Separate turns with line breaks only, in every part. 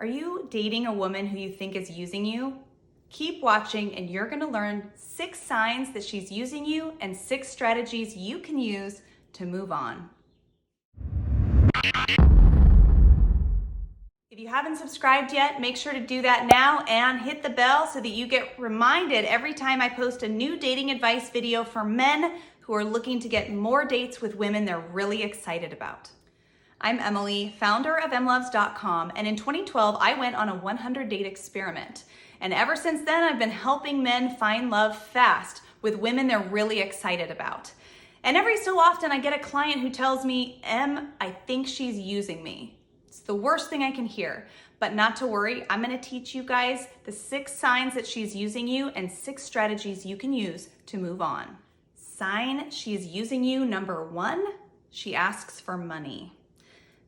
Are you dating a woman who you think is using you? Keep watching and you're gonna learn 6 signs that she's using you and 6 strategies you can use to move on. If you haven't subscribed yet, make sure to do that now and hit the bell so that you get reminded every time I post a new dating advice video for men who are looking to get more dates with women they're really excited about. I'm Emyli, founder of emlovz.com, and in 2012, I went on a 100-date experiment. And ever since then, I've been helping men find love fast with women they're really excited about. And every so often, I get a client who tells me, I think she's using me. It's the worst thing I can hear, but not to worry. I'm gonna teach you guys the 6 signs that she's using you and 6 strategies you can use to move on. Sign she's using you, number 1, she asks for money.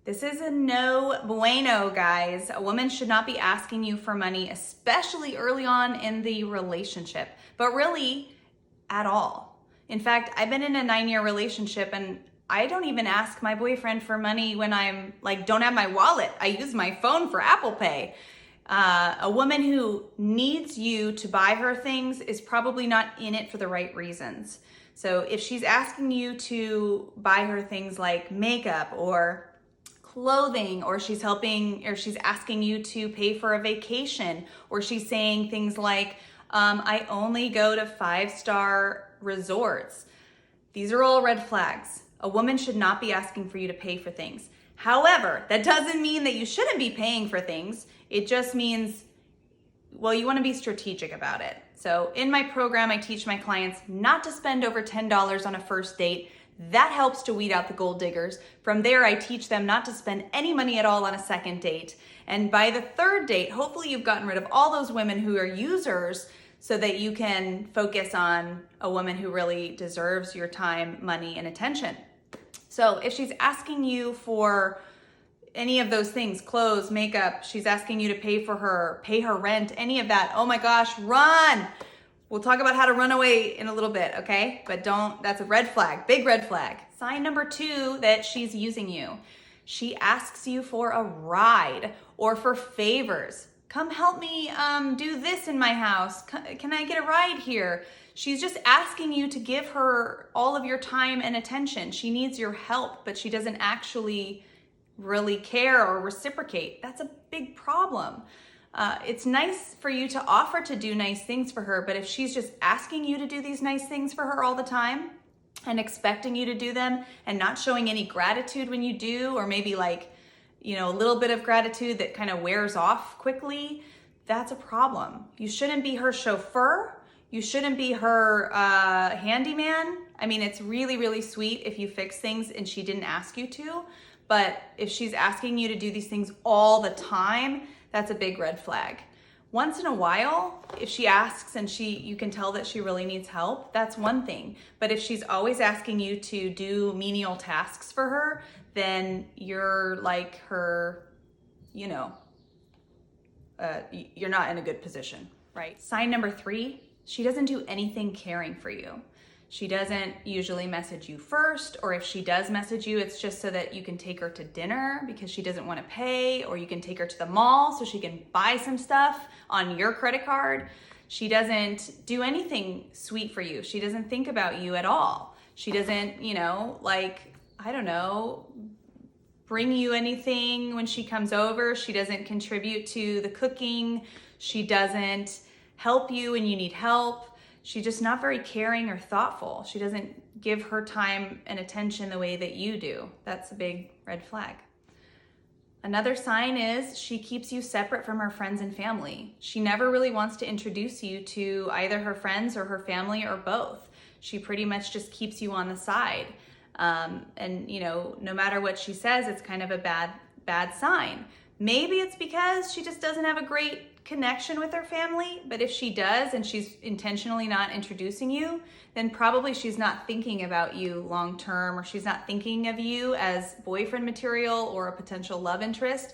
This is a no bueno, guys. A woman should not be asking you for money, especially early on in the relationship, but really at all. In fact, I've been in a 9-year relationship and I don't even ask my boyfriend for money when I'm don't have my wallet. I use my phone for Apple Pay. A woman who needs you to buy her things is probably not in it for the right reasons. So if she's asking you to buy her things like makeup or clothing, or she's asking you to pay for a vacation, or she's saying things like, I only go to 5-star resorts. These are all red flags. A woman should not be asking for you to pay for things. However, that doesn't mean that you shouldn't be paying for things. It just means, well, you want to be strategic about it. So in my program, I teach my clients not to spend over $10 on a first date. That helps to weed out the gold diggers. From there, I teach them not to spend any money at all on a second date. And by the 3rd date, hopefully you've gotten rid of all those women who are users so that you can focus on a woman who really deserves your time, money, and attention. So if she's asking you for any of those things, clothes, makeup, she's asking you to pay her rent, any of that, oh my gosh, run! We'll talk about how to run away in a little bit, okay? But that's a red flag, big red flag. Sign number 2 that she's using you. She asks you for a ride or for favors. Come help me do this in my house. Can I get a ride here? She's just asking you to give her all of your time and attention. She needs your help, but she doesn't actually really care or reciprocate. That's a big problem. It's nice for you to offer to do nice things for her, but if she's just asking you to do these nice things for her all the time and expecting you to do them and not showing any gratitude when you do, or maybe a little bit of gratitude that kind of wears off quickly, that's a problem. You shouldn't be her chauffeur. You shouldn't be her handyman. I mean, it's really, really sweet if you fix things and she didn't ask you to, but if she's asking you to do these things all the time, that's a big red flag. Once in a while, if she asks and you can tell that she really needs help, that's one thing. But if she's always asking you to do menial tasks for her, then you're like her, you're not in a good position, right? Sign number 3, she doesn't do anything caring for you. She doesn't usually message you first, or if she does message you, it's just so that you can take her to dinner because she doesn't want to pay, or you can take her to the mall so she can buy some stuff on your credit card. She doesn't do anything sweet for you. She doesn't think about you at all. She doesn't, bring you anything when she comes over. She doesn't contribute to the cooking. She doesn't help you when you need help. She's just not very caring or thoughtful. She doesn't give her time and attention the way that you do. That's a big red flag. Another sign is she keeps you separate from her friends and family. She never really wants to introduce you to either her friends or her family or both. She pretty much just keeps you on the side. No matter what she says, it's kind of a bad sign. Maybe it's because she just doesn't have a great connection with her family, but if she does and she's intentionally not introducing you, then probably she's not thinking about you long term, or she's not thinking of you as boyfriend material or a potential love interest.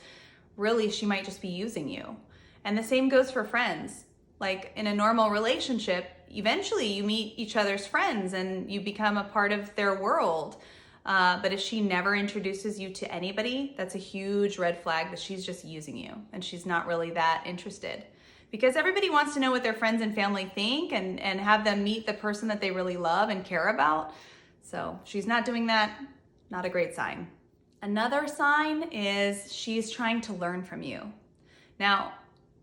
Really, she might just be using you. And the same goes for friends. Like in a normal relationship, eventually you meet each other's friends and you become a part of their world. But if she never introduces you to anybody, that's a huge red flag that she's just using you and she's not really that interested. Because everybody wants to know what their friends and family think and have them meet the person that they really love and care about. So she's not doing that, not a great sign. Another sign is she's trying to learn from you. Now,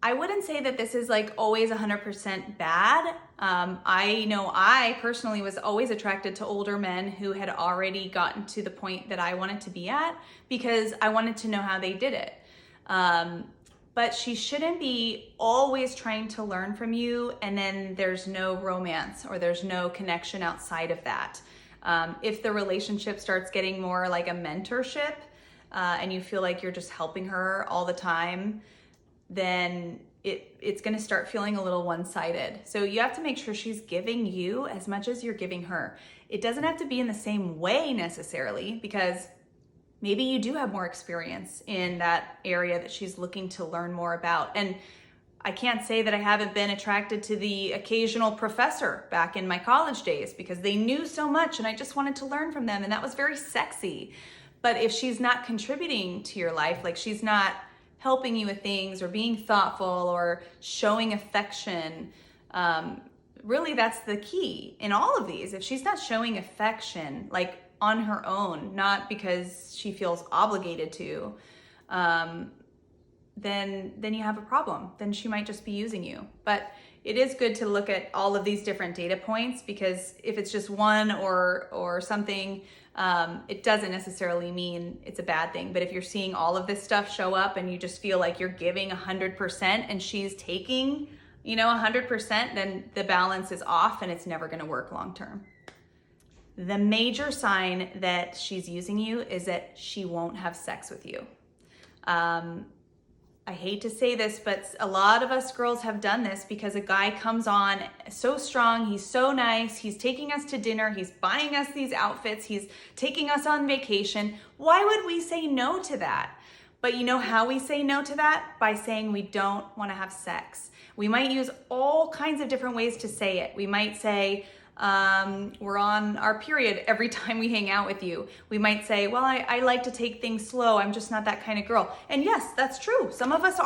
I wouldn't say that this is like always 100% bad. I know I personally was always attracted to older men who had already gotten to the point that I wanted to be at because I wanted to know how they did it. But she shouldn't be always trying to learn from you and then there's no romance or there's no connection outside of that. If the relationship starts getting more like a mentorship and you feel like you're just helping her all the time, then it's gonna start feeling a little one-sided. So you have to make sure she's giving you as much as you're giving her. It doesn't have to be in the same way necessarily, because maybe you do have more experience in that area that she's looking to learn more about. And I can't say that I haven't been attracted to the occasional professor back in my college days because they knew so much and I just wanted to learn from them and that was very sexy. But if she's not contributing to your life, like she's not helping you with things or being thoughtful or showing affection, really that's the key in all of these. If she's not showing affection, like on her own, not because she feels obligated to, then you have a problem. Then she might just be using you. But it is good to look at all of these different data points because if it's just one or something, it doesn't necessarily mean it's a bad thing. But if you're seeing all of this stuff show up and you just feel like you're giving 100% and she's taking, 100%, then the balance is off and it's never gonna work long term. The major sign that she's using you is that she won't have sex with you. I hate to say this, but a lot of us girls have done this because a guy comes on so strong, he's so nice, he's taking us to dinner, he's buying us these outfits, he's taking us on vacation. Why would we say no to that? But you know how we say no to that? By saying we don't want to have sex. We might use all kinds of different ways to say it. We might say, we're on our period every time we hang out with you. We might say, well, I like to take things slow. I'm just not that kind of girl. And yes, that's true. Some of us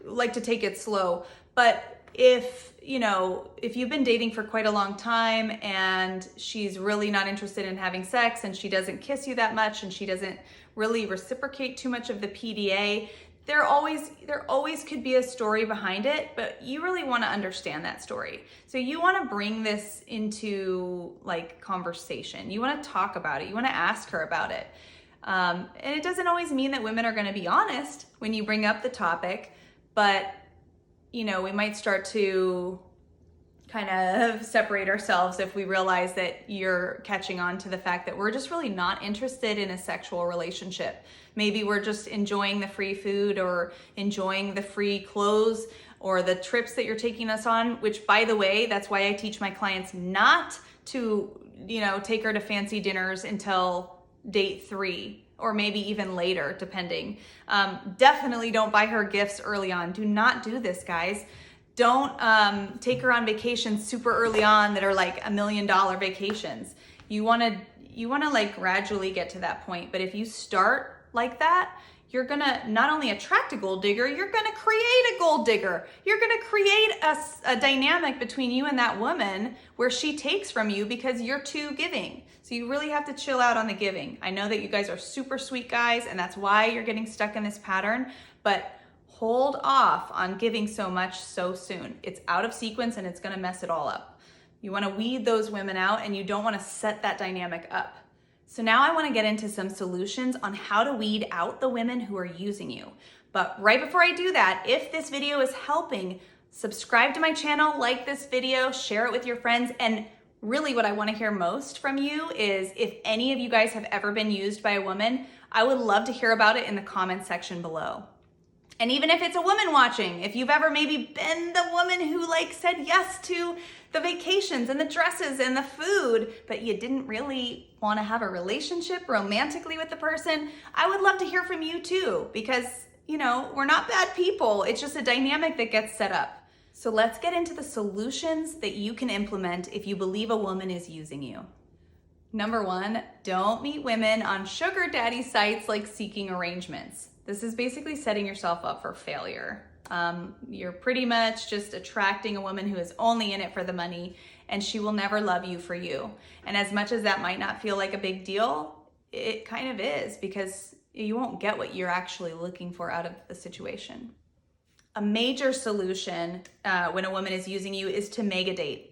like to take it slow. But if you've been dating for quite a long time and she's really not interested in having sex and she doesn't kiss you that much and she doesn't really reciprocate too much of the PDA, there always could be a story behind it, but you really want to understand that story. So you want to bring this into like conversation. You want to talk about it. You want to ask her about it. And it doesn't always mean that women are going to be honest when you bring up the topic, but we might start to kind of separate ourselves if we realize that you're catching on to the fact that we're just really not interested in a sexual relationship. Maybe we're just enjoying the free food or enjoying the free clothes or the trips that you're taking us on, which by the way, that's why I teach my clients not to, take her to fancy dinners until date 3 or maybe even later, depending. Definitely don't buy her gifts early on. Do not do this, guys. Don't take her on vacations super early on that are like $1 million vacations. You wanna like gradually get to that point. But if you start like that, you're gonna not only attract a gold digger, you're gonna create a gold digger. You're gonna create a dynamic between you and that woman where she takes from you because you're too giving. So you really have to chill out on the giving. I know that you guys are super sweet guys and that's why you're getting stuck in this pattern, but hold off on giving so much so soon. It's out of sequence and it's gonna mess it all up. You wanna weed those women out and you don't wanna set that dynamic up. So now I wanna get into some solutions on how to weed out the women who are using you. But right before I do that, if this video is helping, subscribe to my channel, like this video, share it with your friends, and really what I wanna hear most from you is if any of you guys have ever been used by a woman, I would love to hear about it in the comment section below. And even if it's a woman watching, if you've ever maybe been the woman who said yes to the vacations and the dresses and the food, but you didn't really want to have a relationship romantically with the person, I would love to hear from you too, because we're not bad people. It's just a dynamic that gets set up. So let's get into the solutions that you can implement if you believe a woman is using you. Number 1, don't meet women on sugar daddy sites like Seeking Arrangements. This is basically setting yourself up for failure. You're pretty much just attracting a woman who is only in it for the money, and she will never love you for you. And as much as that might not feel like a big deal, it kind of is, because you won't get what you're actually looking for out of the situation. A major solution when a woman is using you is to mega date.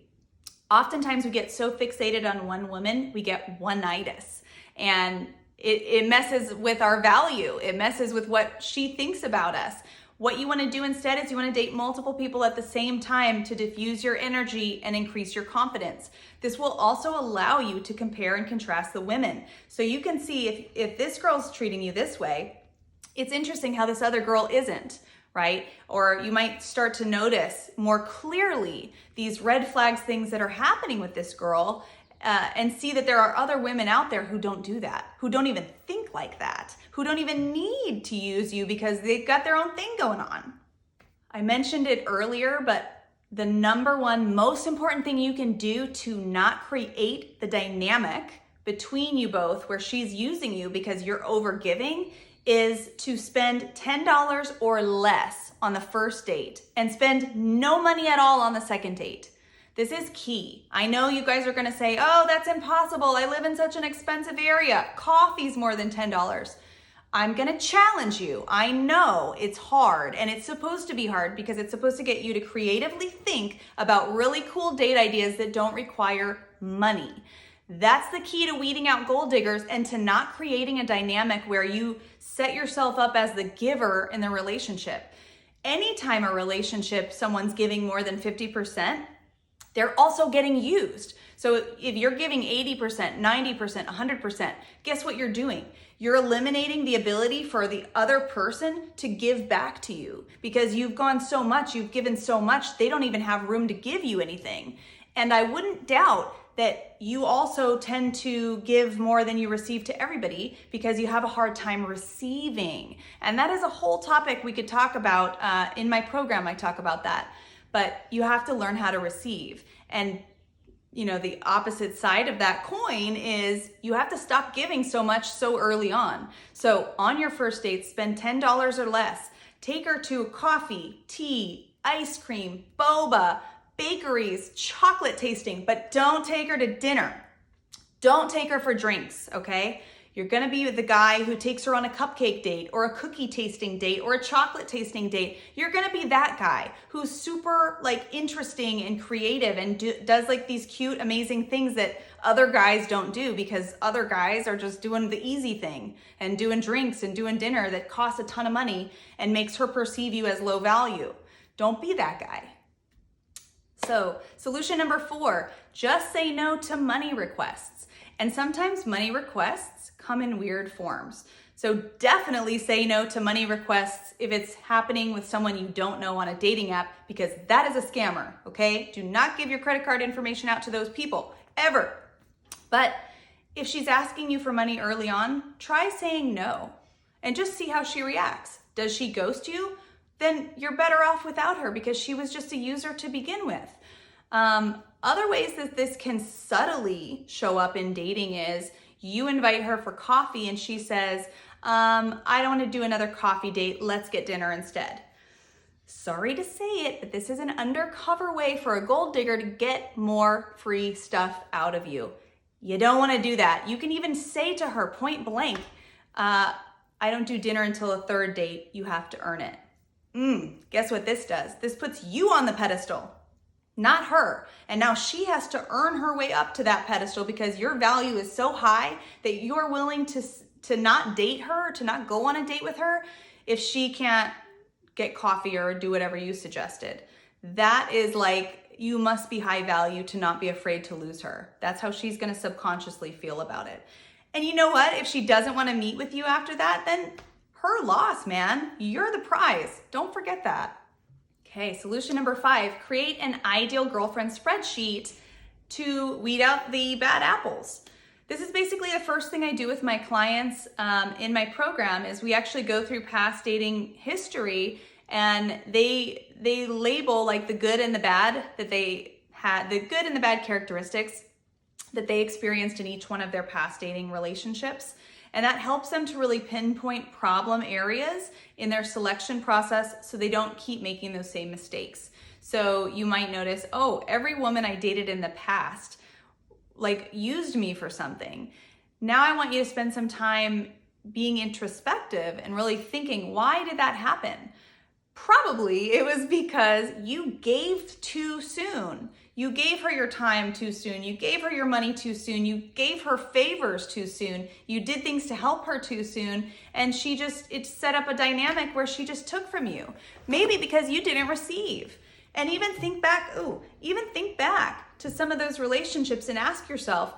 Oftentimes we get so fixated on one woman, we get one-itis, and it messes with our value. It messes with what she thinks about us. What you want to do instead is you want to date multiple people at the same time to diffuse your energy and increase your confidence. This will also allow you to compare and contrast the women. So you can see if this girl's treating you this way, it's interesting how this other girl isn't, right? Or you might start to notice more clearly these red flags, things that are happening with this girl, and see that there are other women out there who don't do that, who don't even think like that, who don't even need to use you because they've got their own thing going on. I mentioned it earlier, but the number 1 most important thing you can do to not create the dynamic between you both where she's using you because you're overgiving is to spend $10 or less on the first date and spend no money at all on the second date. This is key. I know you guys are gonna say, oh, that's impossible. I live in such an expensive area. Coffee's more than $10. I'm gonna challenge you. I know it's hard, and it's supposed to be hard because it's supposed to get you to creatively think about really cool date ideas that don't require money. That's the key to weeding out gold diggers and to not creating a dynamic where you set yourself up as the giver in the relationship. Anytime a relationship, someone's giving more than 50%, they're also getting used. So if you're giving 80%, 90%, 100%, guess what you're doing? You're eliminating the ability for the other person to give back to you because you've gone so much, you've given so much, they don't even have room to give you anything. And I wouldn't doubt that you also tend to give more than you receive to everybody because you have a hard time receiving. And that is a whole topic we could talk about. In my program, I talk about that. But you have to learn how to receive. And you know, the opposite side of that coin is you have to stop giving so much so early on. So on your first date, spend $10 or less. Take her to coffee, tea, ice cream, boba, bakeries, chocolate tasting, but don't take her to dinner. Don't take her for drinks, okay? You're gonna be the guy who takes her on a cupcake date or a cookie tasting date or a chocolate tasting date. You're gonna be that guy who's super like interesting and creative and does like these cute, amazing things that other guys don't do because other guys are just doing the easy thing and doing drinks and doing dinner that costs a ton of money and makes her perceive you as low value. Don't be that guy. So solution number 4, just say no to money requests. And sometimes money requests come in weird forms. So definitely say no to money requests if it's happening with someone you don't know on a dating app, because that is a scammer, okay? Do not give your credit card information out to those people, ever. But if she's asking you for money early on, try saying no and just see how she reacts. Does she ghost you? Then you're better off without her because she was just a user to begin with. Other ways that this can subtly show up in dating is you invite her for coffee and she says, I don't want to do another coffee date. Let's get dinner instead. Sorry to say it, but this is an undercover way for a gold digger to get more free stuff out of you. You don't want to do that. You can even say to her point blank, I don't do dinner until a third date. You have to earn it. Guess what this does? This puts you on the pedestal, not her. And now she has to earn her way up to that pedestal because your value is so high that you're willing to not date her, to not go on a date with her if she can't get coffee or do whatever you suggested. That is like, you must be high value to not be afraid to lose her. That's how she's gonna subconsciously feel about it. And you know what? If she doesn't wanna meet with you after that, then her loss, man. You're the prize. Don't forget that. Okay, solution number 5, create an ideal girlfriend spreadsheet to weed out the bad apples. This is basically the first thing I do with my clients in my program is we actually go through past dating history and they label like the good and the bad that they had, the good and the bad characteristics that they experienced in each one of their past dating relationships. And that helps them to really pinpoint problem areas in their selection process so they don't keep making those same mistakes. So you might notice, oh, every woman I dated in the past like used me for something. Now I want you to spend some time being introspective and really thinking, why did that happen? Probably it was because you gave too soon. You gave her your time too soon. You gave her your money too soon. You gave her favors too soon. You did things to help her too soon. And it set up a dynamic where she just took from you. Maybe because you didn't receive. And even think back to some of those relationships and ask yourself,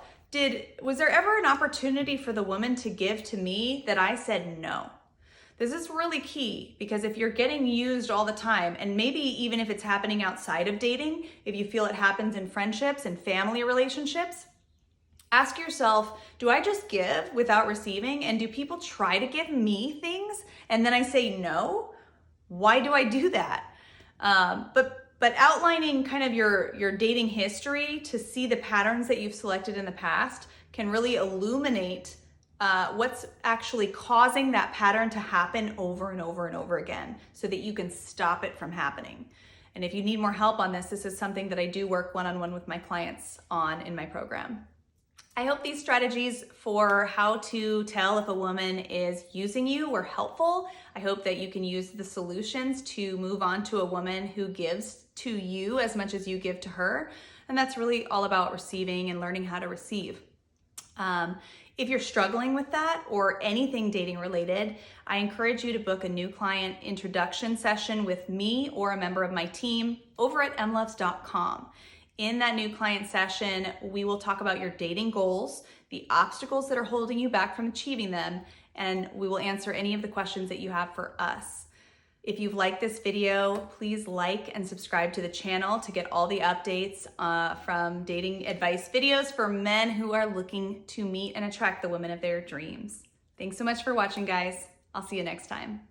was there ever an opportunity for the woman to give to me that I said no? This is really key, because if you're getting used all the time, and maybe even if it's happening outside of dating, if you feel it happens in friendships and family relationships, ask yourself, do I just give without receiving? And do people try to give me things and then I say no? Why do I do that? But outlining kind of your dating history to see the patterns that you've selected in the past can really illuminate what's actually causing that pattern to happen over and over and over again so that you can stop it from happening. And if you need more help on this is something that I do work one-on-one with my clients on in my program. I hope these strategies for how to tell if a woman is using you were helpful. I hope that you can use the solutions to move on to a woman who gives to you as much as you give to her. And that's really all about receiving and learning how to receive. If you're struggling with that or anything dating related, I encourage you to book a new client introduction session with me or a member of my team over at emlovz.com. In that new client session, we will talk about your dating goals, the obstacles that are holding you back from achieving them, and we will answer any of the questions that you have for us. If you've liked this video, please like and subscribe to the channel to get all the updates from dating advice videos for men who are looking to meet and attract the women of their dreams. Thanks so much for watching, guys. I'll see you next time.